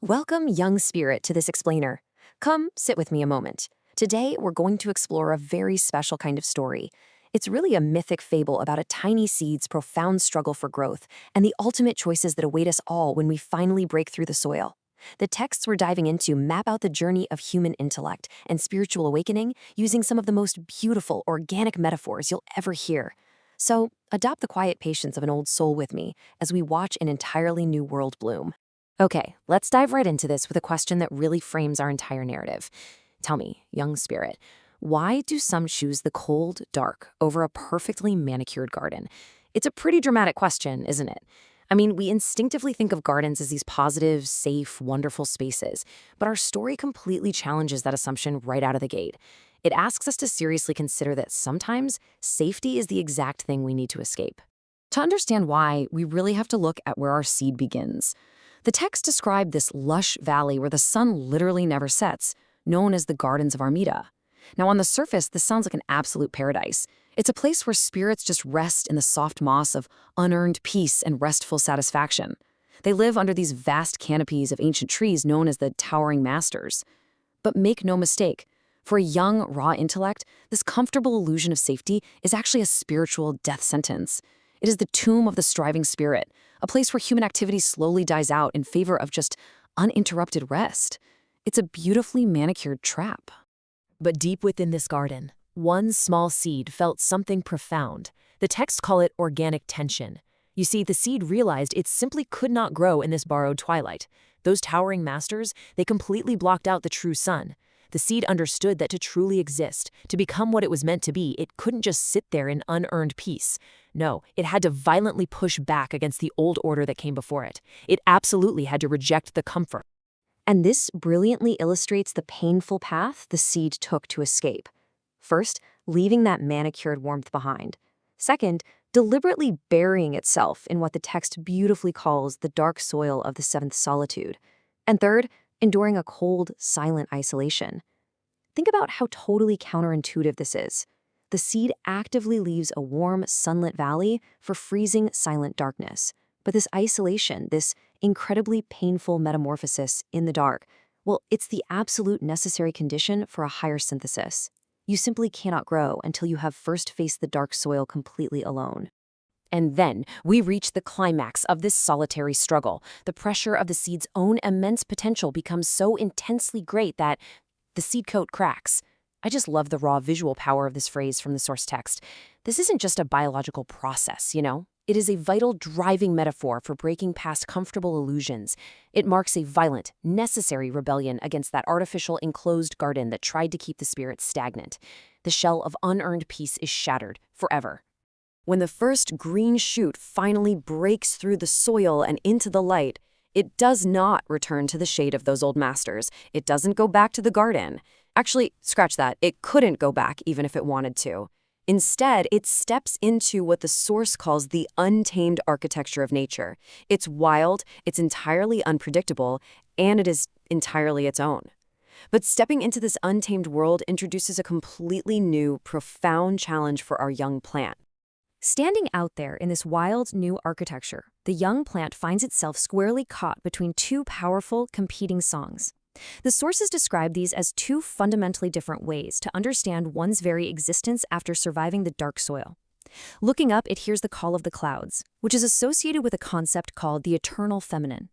Welcome, young spirit, to this explainer. Come, sit with me a moment. Today, we're going to explore a very special kind of story. It's really a mythic fable about a tiny seed's profound struggle for growth and the ultimate choices that await us all when we finally break through the soil. The texts we're diving into map out the journey of human intellect and spiritual awakening using some of the most beautiful, organic metaphors you'll ever hear. So, adopt the quiet patience of an old soul with me as we watch an entirely new world bloom. Okay, let's dive right into this with a question that really frames our entire narrative. Tell me, young spirit, why do some choose the cold, dark over a perfectly manicured garden? It's a pretty dramatic question, isn't it? I mean, we instinctively think of gardens as these positive, safe, wonderful spaces, but our story completely challenges that assumption right out of the gate. It asks us to seriously consider that sometimes safety is the exact thing we need to escape. To understand why, we really have to look at where our seed begins. The text described this lush valley where the sun literally never sets, known as the Gardens of Armida. Now, on the surface, this sounds like an absolute paradise. It's a place where spirits just rest in the soft moss of unearned peace and restful satisfaction. They live under these vast canopies of ancient trees known as the Towering Masters. But make no mistake, for a young, raw intellect, this comfortable illusion of safety is actually a spiritual death sentence. It is the tomb of the striving spirit, a place where human activity slowly dies out in favor of just uninterrupted rest. It's a beautifully manicured trap. But deep within this garden, one small seed felt something profound. The texts call it organic tension. You see, the seed realized it simply could not grow in this borrowed twilight. Those towering masters, they completely blocked out the true sun. The seed understood that to truly exist, to become what it was meant to be, it couldn't just sit there in unearned peace. No, it had to violently push back against the old order that came before it. It absolutely had to reject the comfort. And this brilliantly illustrates the painful path the seed took to escape. First, leaving that manicured warmth behind. Second, deliberately burying itself in what the text beautifully calls the dark soil of the seventh solitude. And third, enduring a cold, silent isolation. Think about how totally counterintuitive this is. The seed actively leaves a warm, sunlit valley for freezing, silent darkness. But this isolation, this incredibly painful metamorphosis in the dark, well, it's the absolute necessary condition for a higher synthesis. You simply cannot grow until you have first faced the dark soil completely alone. And then we reach the climax of this solitary struggle. The pressure of the seed's own immense potential becomes so intensely great that the seed coat cracks. I just love the raw visual power of this phrase from the source text. This isn't just a biological process, you know? It is a vital, driving metaphor for breaking past comfortable illusions. It marks a violent, necessary rebellion against that artificial, enclosed garden that tried to keep the spirit stagnant. The shell of unearned peace is shattered forever. When the first green shoot finally breaks through the soil and into the light, it does not return to the shade of those old masters. It doesn't go back to the garden. Actually, scratch that. It couldn't go back even if it wanted to. Instead, it steps into what the source calls the untamed architecture of nature. It's wild, it's entirely unpredictable, and it is entirely its own. But stepping into this untamed world introduces a completely new, profound challenge for our young plant. Standing out there in this wild, new architecture, the young plant finds itself squarely caught between two powerful, competing songs. The sources describe these as two fundamentally different ways to understand one's very existence after surviving the dark soil. Looking up, it hears the call of the clouds, which is associated with a concept called the eternal feminine.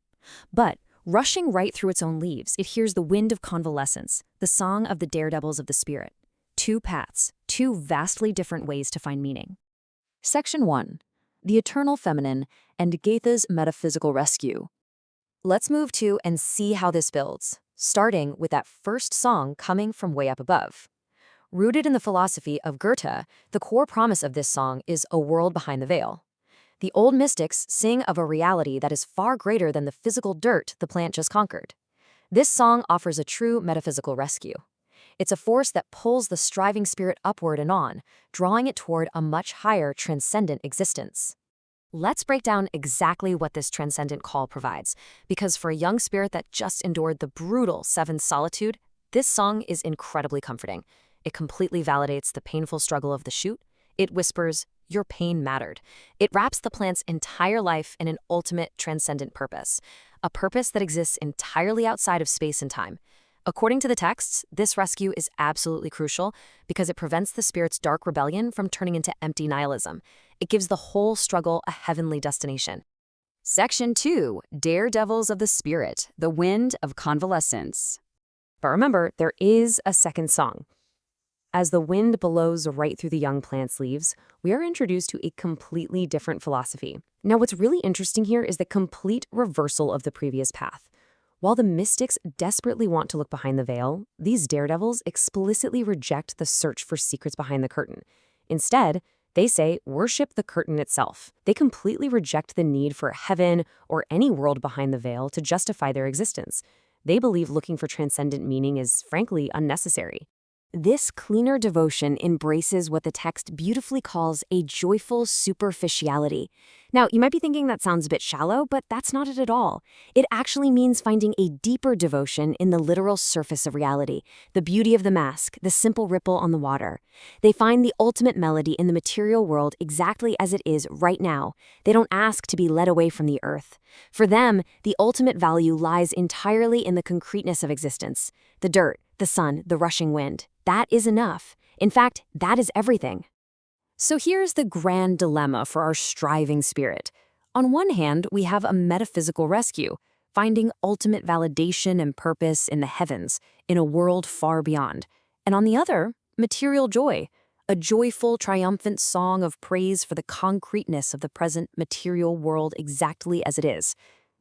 But rushing right through its own leaves, it hears the wind of convalescence, the song of the daredevils of the spirit. Two paths, two vastly different ways to find meaning. Section 1. The Eternal Feminine and Gaetha's Metaphysical Rescue. Let's move to and see how this builds, starting with that first song coming from way up above. Rooted in the philosophy of Goethe, the core promise of this song is a world behind the veil. The old mystics sing of a reality that is far greater than the physical dirt the plant just conquered. This song offers a true metaphysical rescue. It's a force that pulls the striving spirit upward and on, drawing it toward a much higher transcendent existence. Let's break down exactly what this transcendent call provides, because for a young spirit that just endured the brutal seventh solitude, this song is incredibly comforting. It completely validates the painful struggle of the shoot. It whispers, "Your pain mattered." It wraps the plant's entire life in an ultimate transcendent purpose. a purpose that exists entirely outside of space and time. According to the texts, this rescue is absolutely crucial because it prevents the spirit's dark rebellion from turning into empty nihilism. It gives the whole struggle a heavenly destination. Section 2. Daredevils of the Spirit, the Wind of Convalescence. But remember, there is a second song. As the wind blows right through the young plant's leaves, we are introduced to a completely different philosophy. Now, what's really interesting here is the complete reversal of the previous path. While the mystics desperately want to look behind the veil, these daredevils explicitly reject the search for secrets behind the curtain. Instead, they say, worship the curtain itself. They completely reject the need for heaven or any world behind the veil to justify their existence. They believe looking for transcendent meaning is, frankly, unnecessary. This cleaner devotion embraces what the text beautifully calls a joyful superficiality. Now, you might be thinking that sounds a bit shallow, but that's not it at all. It actually means finding a deeper devotion in the literal surface of reality, the beauty of the mask, the simple ripple on the water. They find the ultimate melody in the material world exactly as it is right now. They don't ask to be led away from the earth. For them, the ultimate value lies entirely in the concreteness of existence, the dirt, the sun, the rushing wind. That is enough. In fact, that is everything. So here's the grand dilemma for our striving spirit. On one hand, we have a metaphysical rescue, finding ultimate validation and purpose in the heavens, in a world far beyond. And on the other, material joy, a joyful, triumphant song of praise for the concreteness of the present material world exactly as it is.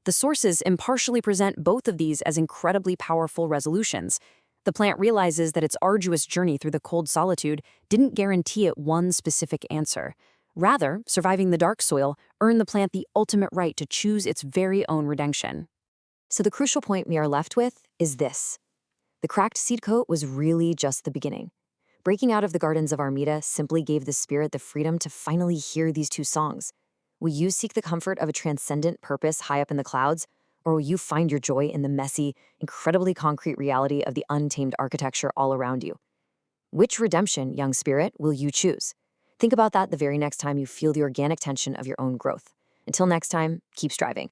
The sources impartially present both of these as incredibly powerful resolutions. The plant realizes that its arduous journey through the cold solitude didn't guarantee it one specific answer. Rather, surviving the dark soil earned the plant the ultimate right to choose its very own redemption. So the crucial point we are left with is this. The cracked seed coat was really just the beginning. Breaking out of the gardens of Armida simply gave the spirit the freedom to finally hear these two songs. Will you seek the comfort of a transcendent purpose high up in the clouds? Or will you find your joy in the messy, incredibly concrete reality of the untamed architecture all around you? Which redemption, young spirit, will you choose? Think about that the very next time you feel the organic tension of your own growth. Until next time, keep striving.